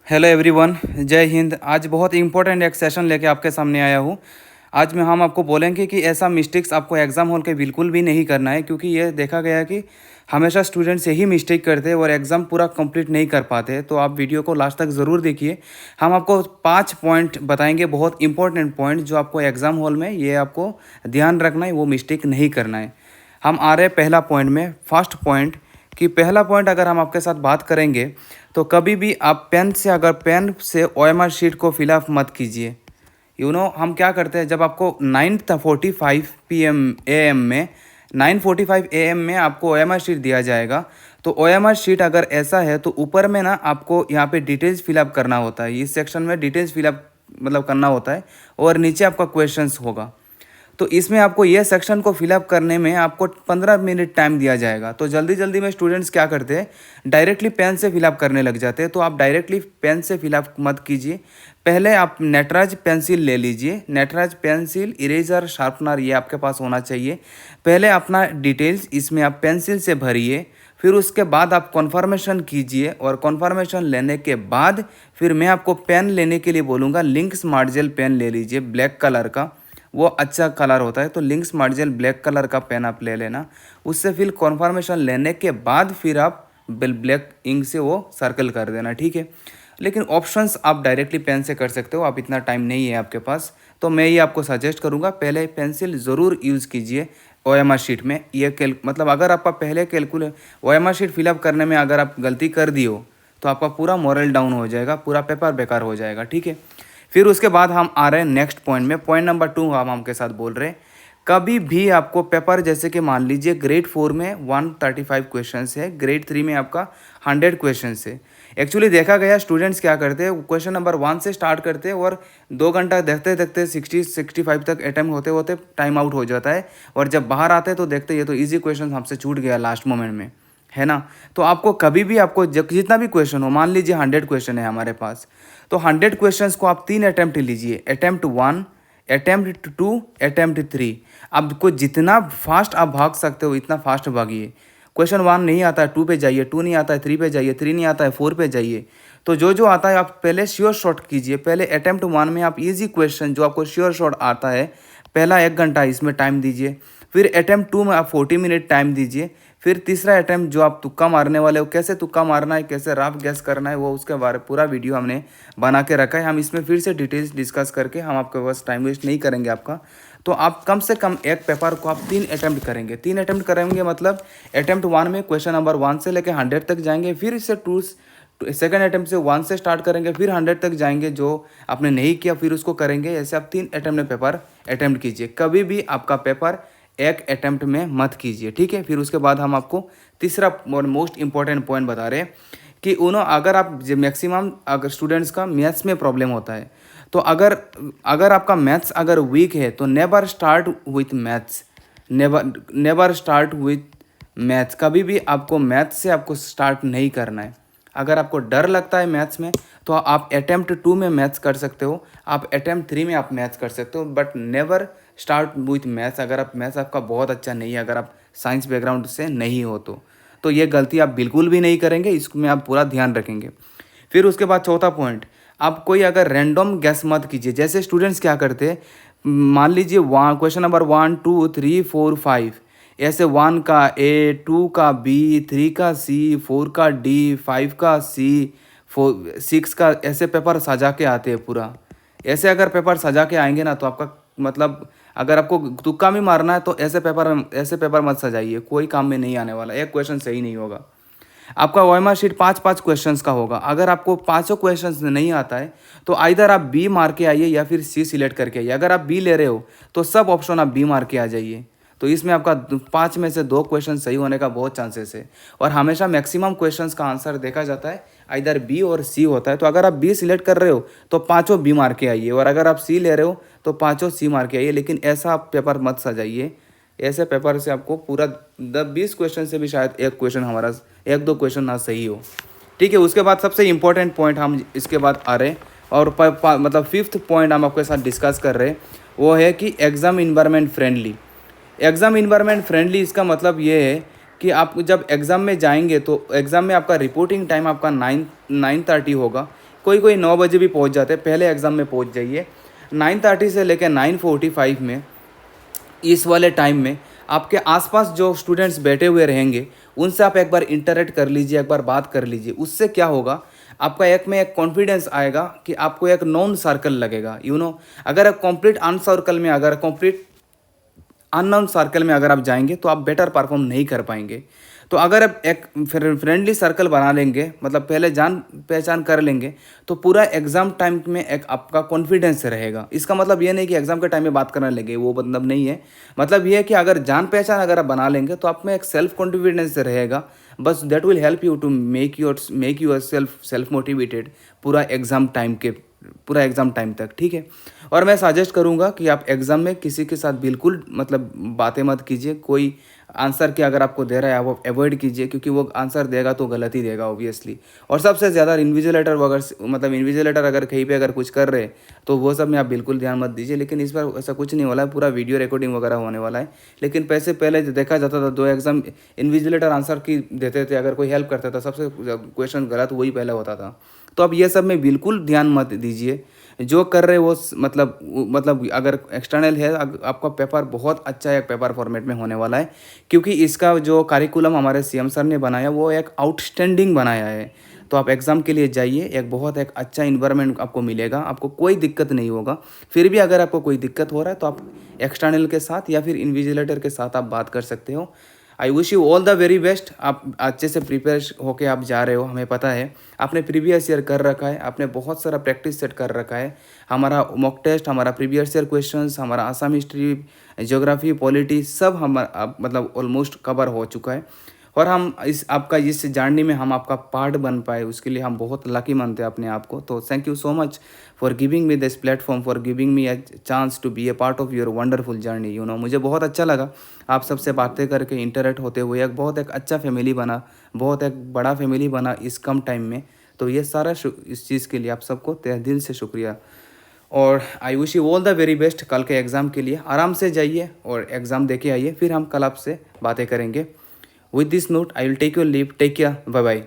Hello everyone, जय हिंद। आज बहुत इंपॉर्टेंट एक सेशन लेके आपके सामने आया हूँ। आज में हम आपको बोलेंगे कि ऐसा मिस्टेक्स आपको एग्ज़ाम हॉल के बिल्कुल भी नहीं करना है, क्योंकि ये देखा गया है कि हमेशा स्टूडेंट्स यही मिस्टेक करते हैं और एग्ज़ाम पूरा कंप्लीट नहीं कर पाते हैं। तो आप वीडियो को लास्ट तक ज़रूर देखिए। हम आपको 5 पॉइंट बताएंगे, बहुत इंपॉर्टेंट पॉइंट, जो आपको एग्ज़ाम हॉल में ये आपको ध्यान रखना है, वो मिस्टेक नहीं करना है। हम आ रहे हैं पहला पॉइंट में, फर्स्ट पॉइंट। कि पहला पॉइंट अगर हम आपके साथ बात करेंगे तो कभी भी आप पेन से ओएमआर शीट को फिलअप मत कीजिए। हम क्या करते हैं, जब आपको 9:45 PM AM में 9:45 AM में आपको ओएमआर शीट दिया जाएगा। तो ओएमआर शीट अगर ऐसा है तो ऊपर में ना आपको यहाँ पे डिटेल्स फिलअप करना होता है। इस सेक्शन में डिटेल्स फिलअप मतलब करना होता है और नीचे आपका क्वेश्चंस होगा। तो इसमें आपको ये सेक्शन को फिलअप करने में आपको 15 मिनट टाइम दिया जाएगा। तो जल्दी जल्दी में स्टूडेंट्स क्या करते हैं, डायरेक्टली पेन से फिलअप करने लग जाते हैं। तो आप डायरेक्टली पेन से फिलअप मत कीजिए। पहले आप नटराज पेंसिल ले लीजिए। नटराज पेंसिल, इरेजर, शार्पनर ये आपके पास होना चाहिए। पहले अपना डिटेल्स इसमें आप पेंसिल से भरिए, फिर उसके बाद आप कॉन्फर्मेशन कीजिए और कॉन्फर्मेशन लेने के बाद फिर मैं आपको पेन लेने के लिए बोलूँगा। लिंक स्मार्ट जेल पेन ले लीजिए, ब्लैक कलर का, वो अच्छा कलर होता है। तो Linc smart gel black colour का पेन आप ले लेना। उससे फिर कॉन्फर्मेशन लेने के बाद फिर आप ब्लैक इंक से वो सर्कल कर देना, ठीक है। लेकिन ऑप्शंस आप डायरेक्टली पेन से कर सकते हो, आप इतना टाइम नहीं है आपके पास। तो मैं ये आपको सजेस्ट करूँगा, पहले पेंसिल ज़रूर यूज़ कीजिए ओएमआर शीट में। ये मतलब अगर आपका पहले ओएमआर शीट फिलअप करने में अगर आप गलती कर दी हो तो आपका पूरा मोरल डाउन हो जाएगा, पूरा पेपर बेकार हो जाएगा, ठीक है। फिर उसके बाद हम आ रहे हैं नेक्स्ट पॉइंट में। पॉइंट नंबर 2 हम आपके साथ बोल रहे हैं, कभी भी आपको पेपर, जैसे कि मान लीजिए ग्रेड 4 में 135 क्वेश्चंस है, ग्रेड 3 में आपका 100 क्वेश्चंस है। एक्चुअली देखा गया स्टूडेंट्स क्या करते हैं, क्वेश्चन नंबर 1 से स्टार्ट करते हैं और 2 घंटा देखते देखते 60-65 तक अटैम्प्ट होते होते टाइम आउट हो जाता है। और जब बाहर आते हैं तो देखते ये तो ईजी क्वेश्चन हमसे छूट गया लास्ट मोमेंट में, है ना। तो आपको कभी भी आपको जितना भी क्वेश्चन हो, मान लीजिए 100 क्वेश्चन है हमारे पास, तो 100 क्वेश्चंस को आप 3 अटैम्प्ट लीजिए। Attempt 1, attempt 2, attempt 3। आपको जितना फास्ट आप भाग सकते हो इतना फास्ट भागिए। क्वेश्चन 1 नहीं आता है 2 पे जाइए, 2 नहीं आता है 3 पे जाइए, 3 नहीं आता है 4 पे जाइए। तो जो जो आता है आप पहले श्योर शॉट कीजिए। पहले अटैम्प्ट 1 में आप इजी क्वेश्चन जो आपको श्योर शॉट आता है, पहला 1 घंटा इसमें टाइम दीजिए। फिर अटैम्प्ट 2 में आप 40 मिनट टाइम दीजिए। फिर तीसरा अटैम्प्ट जो आप तुक्का मारने वाले हो, कैसे तुक्का मारना है, कैसे रफ गैस करना है, वो उसके बारे पूरा वीडियो हमने बना के रखा है। हम इसमें फिर से डिटेल्स डिस्कस करके हम आपके पास टाइम वेस्ट नहीं करेंगे आपका। तो आप कम से कम एक पेपर को आप 3 अटैम्प्ट करेंगे। 3 अटैम्प्ट करेंगे मतलब अटैम्प्ट 1 में क्वेश्चन नंबर 1 से लेकर 100 तक जाएंगे। फिर इससे सेकेंड अटैम्प्ट से 1 से स्टार्ट करेंगे, फिर 100 तक जाएंगे, जो आपने नहीं किया फिर उसको करेंगे। ऐसे आप 3 अटैम्प्ट में पेपर अटैम्प्ट कीजिए। कभी भी आपका पेपर एक अटैम्प्ट में मत कीजिए, ठीक है। फिर उसके बाद हम आपको तीसरा और मोस्ट इंपॉर्टेंट पॉइंट बता रहे हैं कि अगर आप मैक्सिमम अगर स्टूडेंट्स का मैथ्स में प्रॉब्लम होता है, तो अगर आपका मैथ्स अगर वीक है तो never start with maths. Never start with maths. कभी भी आपको मैथ्स से आपको स्टार्ट नहीं करना है। अगर आपको डर लगता है मैथ्स में तो आप अटैम्प्ट 2 में मैथ्स कर सकते हो, आप अटैम्प्ट 3 में आप मैथ्स कर सकते हो, but never start with maths. अगर आप मैथ्स आपका बहुत अच्छा नहीं है, अगर आप साइंस बैकग्राउंड से नहीं हो तो ये गलती आप बिल्कुल भी नहीं करेंगे, इसमें आप पूरा ध्यान रखेंगे। फिर उसके बाद चौथा पॉइंट, आप कोई अगर रैंडम गैस मत कीजिए। जैसे स्टूडेंट्स क्या करते हैं, मान लीजिए क्वेश्चन नंबर 1 2 3 4 5, ऐसे 1 का ए, 2 का बी, 3 का सी, 4 का डी, 5 का सी, 6 का, ऐसे पेपर सजा के आते हैं पूरा। ऐसे अगर पेपर सजा के आएंगे ना तो आपका मतलब अगर आपको तुक्का भी मारना है तो ऐसे पेपर मत सजाइए, कोई काम में नहीं आने वाला। एक क्वेश्चन सही नहीं होगा। आपका ओएमआर शीट 5-5 क्वेश्चंस का होगा। अगर आपको पाँचों क्वेश्चंस नहीं आता है तो आइदर आप बी मार के आइए या फिर सी सिलेक्ट करके आइए। अगर आप बी ले रहे हो तो सब ऑप्शन आप बी मार के आ जाइए। तो इसमें आपका 5 में से 2 क्वेश्चन सही होने का बहुत चांसेस है। और हमेशा मैक्सिमम क्वेश्चंस का आंसर देखा जाता है आइदर बी और सी होता है। तो अगर आप बी सिलेक्ट कर रहे हो तो पाँचों बी मार के आइए, और अगर आप सी ले रहे हो तो पाँचों सी मार के आइए। लेकिन ऐसा आप पेपर मत सजाइए। ऐसे पेपर से आपको पूरा 10-20 क्वेश्चन से भी शायद एक क्वेश्चन हमारा 1-2 क्वेश्चन ना सही हो, ठीक है। उसके बाद सबसे इंपॉर्टेंट पॉइंट हम इसके बाद आ रहे हैं, और मतलब 5th पॉइंट हम आपके साथ डिस्कस कर रहे हैं, वो है कि exam environment friendly. Exam environment friendly इसका मतलब ये है कि आप जब एग्ज़ाम में जाएंगे तो एग्ज़ाम में आपका रिपोर्टिंग टाइम आपका 9:30 होगा। कोई कोई 9 बजे भी पहुंच जाते हैं, पहले एग्ज़ाम में पहुंच जाइए। 9:30 से लेकर 9:45 में, इस वाले टाइम में आपके आसपास जो स्टूडेंट्स बैठे हुए रहेंगे उनसे आप एक बार इंटरेक्ट कर लीजिए, एक बार बात कर लीजिए। उससे क्या होगा, आपका एक में एक कॉन्फिडेंस आएगा कि आपको एक नॉन सर्कल लगेगा। अगर आप कंप्लीट अन सर्कल में, अगर कंप्लीट अननोन सर्कल में अगर आप जाएंगे तो आप बेटर परफॉर्म नहीं कर पाएंगे। तो अगर आप एक फ्रेंडली सर्कल बना लेंगे, मतलब पहले जान पहचान कर लेंगे, तो पूरा एग्ज़ाम टाइम में एक आपका कॉन्फिडेंस रहेगा। इसका मतलब ये नहीं कि एग्ज़ाम के टाइम में बात करने लगे, वो मतलब नहीं है। मतलब ये है कि अगर जान पहचान अगर आप बना लेंगे तो आप में एक सेल्फ कॉन्फिडेंस रहेगा। बस that will help you to make your self motivated पूरा एग्ज़ाम टाइम तक, ठीक है। और मैं सजेस्ट करूंगा कि आप एग्ज़ाम में किसी के साथ बिल्कुल मतलब बातें मत कीजिए। कोई आंसर की अगर आपको दे रहा है आप वो अवॉइड कीजिए, क्योंकि वो आंसर देगा तो गलत ही देगा ऑब्वियसली। और सबसे ज़्यादा इन्विजिलेटर वगैरह, मतलब इन्विजिलेटर अगर कहीं पे अगर कुछ कर रहे हैं तो वो सब में आप बिल्कुल ध्यान मत दीजिए। लेकिन इस बार ऐसा कुछ नहीं वाला है, पूरा वीडियो रिकॉर्डिंग वगैरह होने वाला है। लेकिन पैसे पहले देखा जाता था 2 एग्ज़ाम इन्विजिलेटर आंसर की देते थे, अगर कोई हेल्प करता था सबसे क्वेश्चन गलत वही पहले होता था। तो अब ये सब में बिल्कुल ध्यान मत दीजिए। जो कर रहे वो मतलब अगर एक्सटर्नल है, आपका पेपर बहुत अच्छा एक पेपर फॉर्मेट में होने वाला है, क्योंकि इसका जो करिकुलम हमारे सीएम सर ने बनाया वो एक आउटस्टैंडिंग बनाया है। तो आप एग्ज़ाम के लिए जाइए, एक अच्छा इन्वायरमेंट आपको मिलेगा, आपको कोई दिक्कत नहीं होगा। फिर भी अगर आपको कोई दिक्कत हो रहा है तो आप एक्सटर्नल के साथ या फिर इन्विजिलेटर के साथ आप बात कर सकते हो। I wish you all the very best. आप अच्छे से प्रिपेयर होके आप जा रहे हो, हमें पता है। आपने प्रीवियस ईयर कर रखा है, आपने बहुत सारा प्रैक्टिस सेट कर रखा है। हमारा मॉक टेस्ट, हमारा प्रीवियस ईयर क्वेश्चंस, हमारा आसाम हिस्ट्री, ज्योग्राफी, पॉलिटी सब मतलब ऑलमोस्ट कवर हो चुका है। और हम इस जर्नी में हम आपका पार्ट बन पाए, उसके लिए हम बहुत लकी मानते हैं अपने आप को। तो thank you so much for giving me this platform, for giving me a chance to be a part of your wonderful journey. मुझे बहुत अच्छा लगा आप सबसे बातें करके, इंटरेक्ट होते हुए। एक अच्छा फैमिली बना, बहुत एक बड़ा फैमिली बना इस कम टाइम में। तो ये सारा इस चीज़ के लिए आप सबको तहे दिल से शुक्रिया। और I wish you all the very best. कल के एग्ज़ाम के लिए आराम से जाइए और एग्ज़ाम दे के आइए, फिर हम कल आपसे बातें करेंगे। With this note, I will take your leave. Take care. Bye bye.